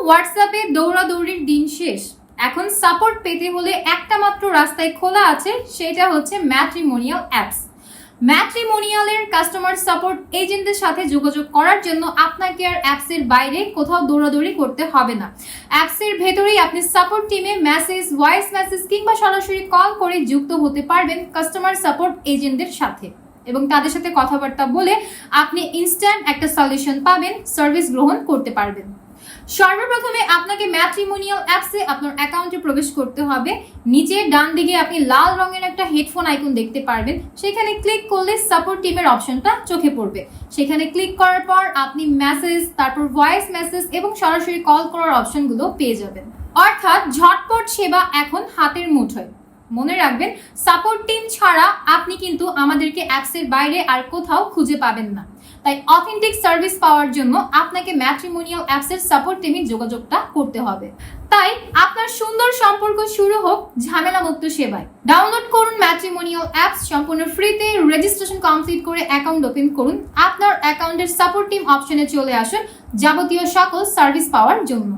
হোয়াটসঅ্যাপে দৌড়াদৌড়ির দিন শেষ। এখন সাপোর্ট পেতে হলে একটা মাত্র রাস্তায় খোলা আছে, সেটা হচ্ছে ম্যাট্রিমোনিয়াল অ্যাপস। ম্যাট্রিমোনিয়ালের কাস্টমার সাপোর্ট এজেন্টদের সাথে যোগাযোগ করার জন্য আপনাকে আর অ্যাপসের বাইরে কোথাও দৌড়াদৌড়ি করতে হবে না। অ্যাপসের ভেতরেই আপনি সাপোর্ট টিমে মেসেজ, ভয়েস মেসেজ কিংবা সরাসরি কল করে যুক্ত হতে পারবেন কাস্টমার সাপোর্ট এজেন্টদের সাথে এবং তাদের সাথে কথাবার্তা বলে আপনি ইনস্ট্যান্ট একটা সলিউশন পাবেন, সার্ভিস গ্রহণ করতে পারবেন। সর্বপ্রথমে আপনাকে ম্যাট্রিমোনিয়াল অ্যাপসে আপনার অ্যাকাউন্টে প্রবেশ করতে হবে। নিচে ডান দিকে আপনি লাল রঙের একটা হেডফোন আইকন দেখতে পারবেন, সেখানে ক্লিক করলে সাপোর্ট টিমের অপশনটা চোখে পড়বে। সেখানে ক্লিক করার পর আপনি মেসেজ, তারপর ভয়েস মেসেজ এবং সরাসরি কল করার অপশনগুলো পেয়ে যাবেন। অর্থাৎ ঝটপট সেবা এখন হাতের মুঠোয়। মনে রাখবেন, সাপোর্ট টিম ছাড়া আপনি কিন্তু আমাদেরকে অ্যাপসের বাইরে আর কোথাও খুঁজে পাবেন না। তাই অথেন্টিক সার্ভিস পাওয়ার জন্য আপনাকে ম্যাট্রিমোনিয়াল অ্যাপসের সাপোর্ট টিমে যোগাযোগটা করতে হবে। তাই আপনার সুন্দর সম্পর্ক শুরু হোক ঝামেলামুক্ত সেবায়। ডাউনলোড করুন ম্যাট্রিমোনিয়াল অ্যাপস, সম্পূর্ণ ফ্রিতে রেজিস্ট্রেশন কমপ্লিট করে অ্যাকাউন্ট ওপেন করুন। আপনার অ্যাকাউন্টের সাপোর্ট টিম অপশনে চলে আসুন যাবতীয় সকল সার্ভিস পাওয়ার জন্য।